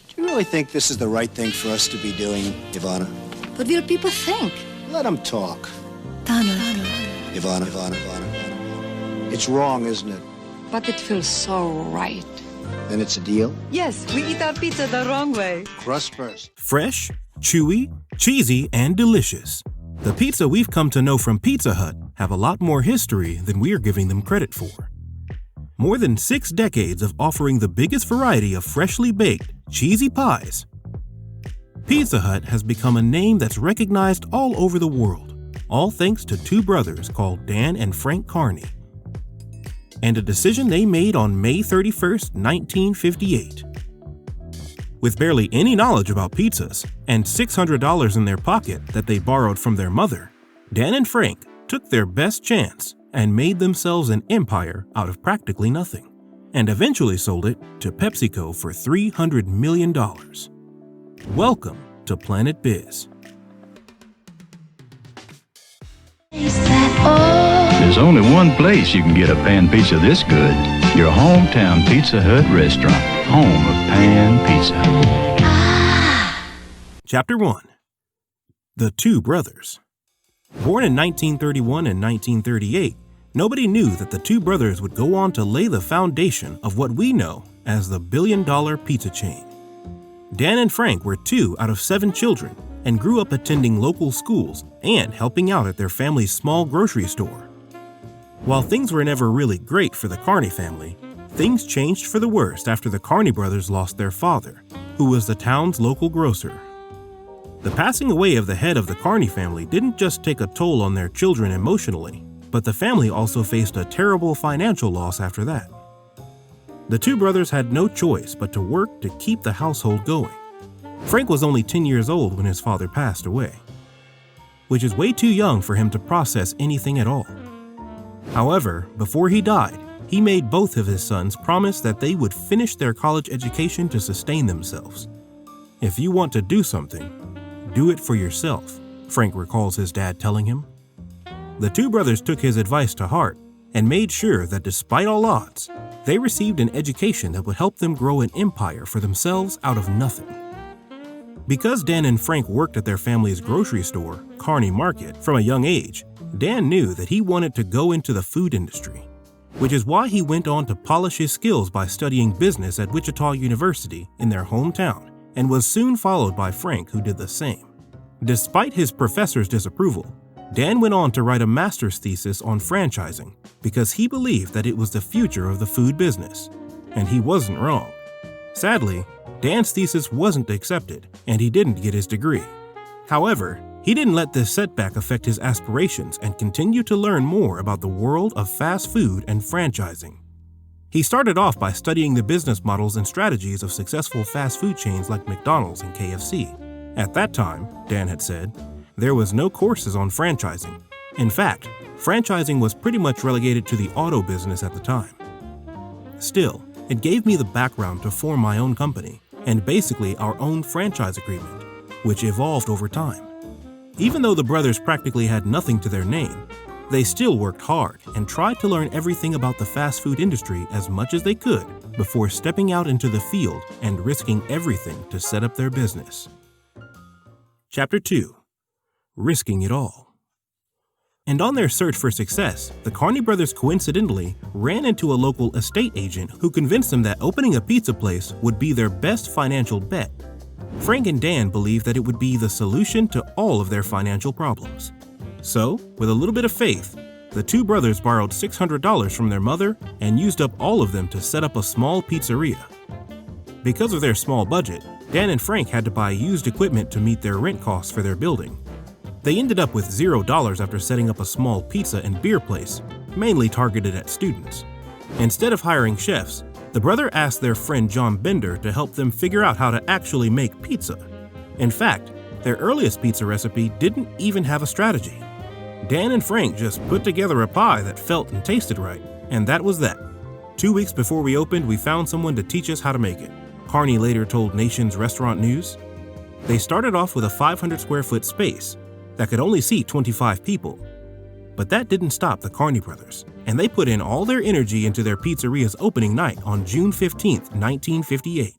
Do you really think this is the right thing for us to be doing, Ivana? What will people think? Let them talk. Dana. Ivana. It's wrong, isn't it? But it feels so right. Then it's a deal? Yes, we eat our pizza the wrong way. Crust first. Fresh, chewy, cheesy, and delicious. The pizza we've come to know from Pizza Hut have a lot more history than we're giving them credit for. More than 6 decades of offering the biggest variety of freshly baked, cheesy pies. Pizza Hut has become a name that's recognized all over the world, all thanks to 2 brothers called Dan and Frank Carney. And a decision they made on May 31st, 1958. With barely any knowledge about pizzas and $600 in their pocket that they borrowed from their mother, Dan and Frank took their best chance and made themselves an empire out of practically nothing, and eventually sold it to PepsiCo for $300 million. Welcome to Planet Biz. There's only one place you can get a pan pizza this good. Your hometown Pizza Hut restaurant, home of pan pizza. Chapter 1. The 2 Brothers. Born in 1931 and 1938, nobody knew that the 2 brothers would go on to lay the foundation of what we know as the billion-dollar pizza chain. Dan and Frank were 2 out of 7 children and grew up attending local schools and helping out at their family's small grocery store. While things were never really great for the Carney family, things changed for the worst after the Carney brothers lost their father, who was the town's local grocer. The passing away of the head of the Carney family didn't just take a toll on their children emotionally, but the family also faced a terrible financial loss after that. The 2 brothers had no choice but to work to keep the household going. Frank was only 10 years old when his father passed away, which is way too young for him to process anything at all. However, before he died, he made both of his sons promise that they would finish their college education to sustain themselves. If you want to do something, do it for yourself, Frank recalls his dad telling him. The 2 brothers took his advice to heart and made sure that despite all odds, they received an education that would help them grow an empire for themselves out of nothing. Because Dan and Frank worked at their family's grocery store, Carney Market, from a young age, Dan knew that he wanted to go into the food industry, which is why he went on to polish his skills by studying business at Wichita University in their hometown, and was soon followed by Frank, who did the same. Despite his professor's disapproval, Dan went on to write a master's thesis on franchising because he believed that it was the future of the food business, and he wasn't wrong. Sadly, Dan's thesis wasn't accepted, and he didn't get his degree. However, he didn't let this setback affect his aspirations and continued to learn more about the world of fast food and franchising. He started off by studying the business models and strategies of successful fast food chains like McDonald's and KFC. At that time, Dan had said, there was no courses on franchising. In fact, franchising was pretty much relegated to the auto business at the time. Still, it gave me the background to form my own company and basically our own franchise agreement, which evolved over time. Even though the brothers practically had nothing to their name, they still worked hard and tried to learn everything about the fast food industry as much as they could before stepping out into the field and risking everything to set up their business. Chapter 2. Risking it all. And on their search for success, the Carney brothers coincidentally ran into a local estate agent who convinced them that opening a pizza place would be their best financial bet. Frank and Dan believed that it would be the solution to all of their financial problems. So, with a little bit of faith, the 2 brothers borrowed $600 from their mother and used up all of them to set up a small pizzeria. Because of their small budget, Dan and Frank had to buy used equipment to meet their rent costs for their building. They ended up with $0 after setting up a small pizza and beer place, mainly targeted at students. Instead of hiring chefs, the brother asked their friend John Bender to help them figure out how to actually make pizza. In fact, their earliest pizza recipe didn't even have a strategy. Dan and Frank just put together a pie that felt and tasted right, and that was that. 2 weeks before we opened, we found someone to teach us how to make it, Carney later told Nation's Restaurant News. They started off with a 500 square foot space that could only seat 25 people. But that didn't stop the Carney brothers, and they put in all their energy into their pizzeria's opening night on June 15, 1958.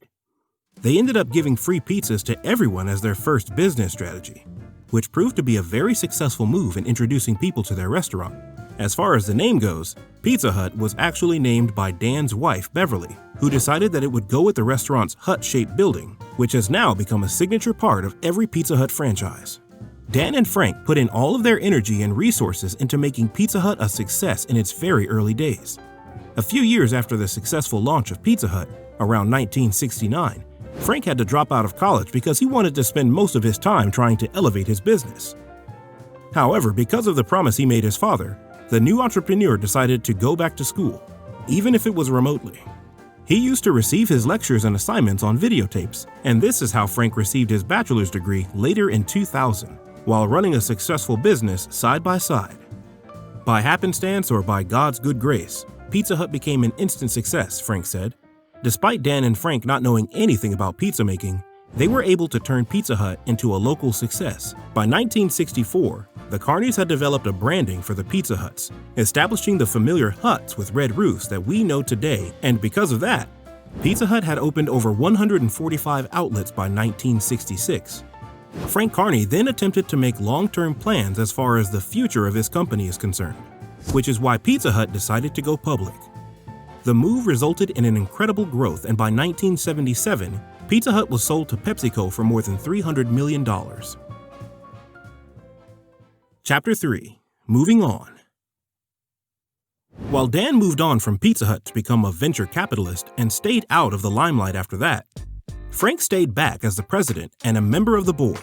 They ended up giving free pizzas to everyone as their first business strategy, which proved to be a very successful move in introducing people to their restaurant. As far as the name goes, Pizza Hut was actually named by Dan's wife, Beverly, who decided that it would go with the restaurant's hut-shaped building, which has now become a signature part of every Pizza Hut franchise. Dan and Frank put in all of their energy and resources into making Pizza Hut a success in its very early days. A few years after the successful launch of Pizza Hut, around 1969, Frank had to drop out of college because he wanted to spend most of his time trying to elevate his business. However, because of the promise he made his father, the new entrepreneur decided to go back to school, even if it was remotely. He used to receive his lectures and assignments on videotapes, and this is how Frank received his bachelor's degree later in 2000, while running a successful business side by side. By happenstance or by God's good grace, Pizza Hut became an instant success, Frank said. Despite Dan and Frank not knowing anything about pizza making, they were able to turn Pizza Hut into a local success. By 1964, the Carneys had developed a branding for the Pizza Huts, establishing the familiar huts with red roofs that we know today, and because of that, Pizza Hut had opened over 145 outlets by 1966. Frank Carney then attempted to make long-term plans as far as the future of his company is concerned, which is why Pizza Hut decided to go public. The move resulted in an incredible growth, and by 1977, Pizza Hut was sold to PepsiCo for more than $300 million. Chapter 3. Moving on. While Dan moved on from Pizza Hut to become a venture capitalist and stayed out of the limelight after that, Frank stayed back as the president and a member of the board.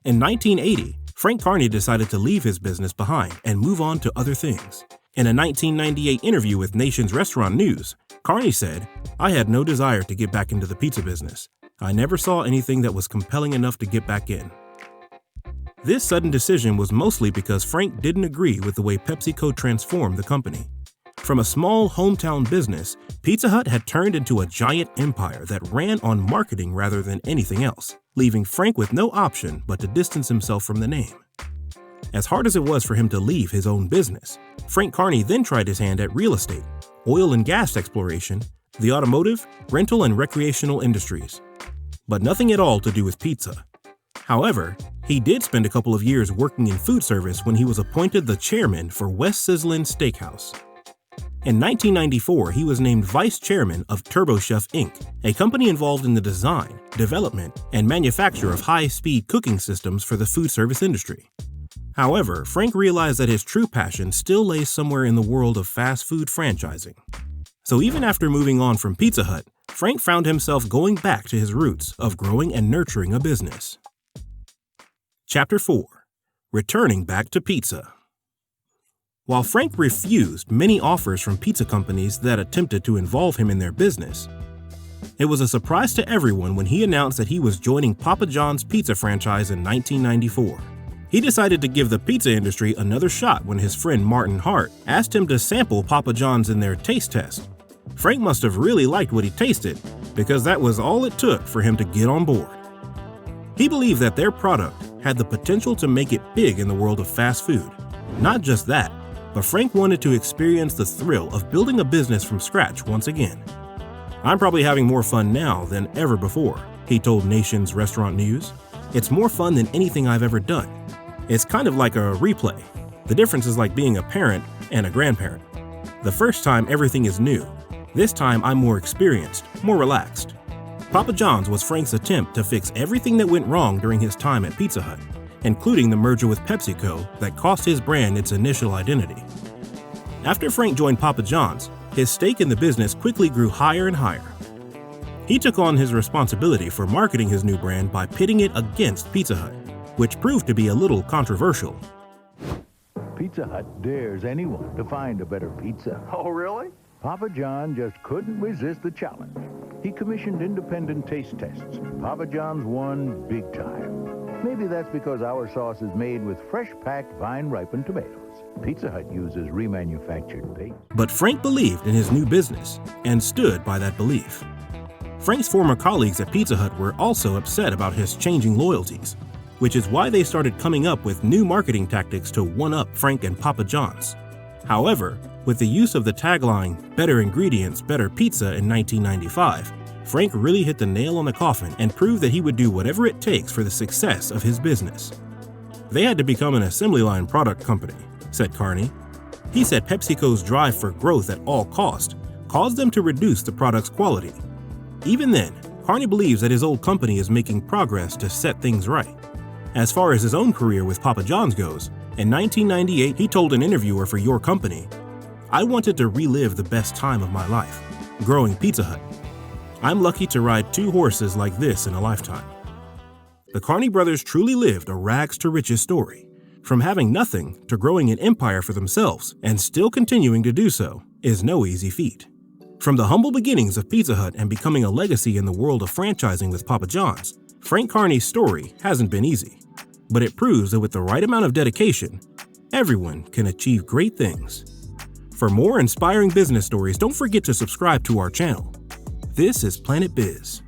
In 1980, Frank Carney decided to leave his business behind and move on to other things. In a 1998 interview with Nation's Restaurant News, Carney said, "I had no desire to get back into the pizza business. I never saw anything that was compelling enough to get back in." This sudden decision was mostly because Frank didn't agree with the way PepsiCo transformed the company. From a small hometown business, Pizza Hut had turned into a giant empire that ran on marketing rather than anything else, leaving Frank with no option but to distance himself from the name. As hard as it was for him to leave his own business, Frank Carney then tried his hand at real estate, oil and gas exploration, the automotive, rental, and recreational industries. But nothing at all to do with pizza. However, he did spend a couple of years working in food service when he was appointed the chairman for West Sizzlin Steakhouse. In 1994, he was named vice chairman of TurboChef Inc., a company involved in the design, development, and manufacture of high-speed cooking systems for the food service industry. However, Frank realized that his true passion still lay somewhere in the world of fast food franchising. So even after moving on from Pizza Hut, Frank found himself going back to his roots of growing and nurturing a business. Chapter 4. Returning back to pizza. While Frank refused many offers from pizza companies that attempted to involve him in their business, it was a surprise to everyone when he announced that he was joining Papa John's pizza franchise in 1994. He decided to give the pizza industry another shot when his friend Martin Hart asked him to sample Papa John's in their taste test. Frank must have really liked what he tasted, because that was all it took for him to get on board. He believed that their product had the potential to make it big in the world of fast food. Not just that, but Frank wanted to experience the thrill of building a business from scratch once again. "I'm probably having more fun now than ever before," he told Nation's Restaurant News. "It's more fun than anything I've ever done. It's kind of like a replay. The difference is like being a parent and a grandparent. The first time everything is new. This time I'm more experienced, more relaxed." Papa John's was Frank's attempt to fix everything that went wrong during his time at Pizza Hut, including the merger with PepsiCo that cost his brand its initial identity. After Frank joined Papa John's, his stake in the business quickly grew higher and higher. He took on his responsibility for marketing his new brand by pitting it against Pizza Hut, which proved to be a little controversial. Pizza Hut dares anyone to find a better pizza. Oh, really? Papa John just couldn't resist the challenge. He commissioned independent taste tests. Papa John's won big time. Maybe that's because our sauce is made with fresh-packed, vine-ripened tomatoes. Pizza Hut uses remanufactured paste. But Frank believed in his new business and stood by that belief. Frank's former colleagues at Pizza Hut were also upset about his changing loyalties, which is why they started coming up with new marketing tactics to one-up Frank and Papa John's. However, with the use of the tagline, "Better Ingredients, Better Pizza" in 1995, Frank really hit the nail on the coffin and proved that he would do whatever it takes for the success of his business. They had to become an assembly line product company, said Carney. He said PepsiCo's drive for growth at all cost caused them to reduce the product's quality. Even then, Carney believes that his old company is making progress to set things right. As far as his own career with Papa John's goes, in 1998 he told an interviewer for Your Company, "I wanted to relive the best time of my life, growing Pizza Hut. I'm lucky to ride 2 horses like this in a lifetime." The Carney brothers truly lived a rags to riches story. From having nothing to growing an empire for themselves and still continuing to do so is no easy feat. From the humble beginnings of Pizza Hut and becoming a legacy in the world of franchising with Papa John's, Frank Carney's story hasn't been easy. But it proves that with the right amount of dedication, everyone can achieve great things. For more inspiring business stories, don't forget to subscribe to our channel. This is Planet Biz.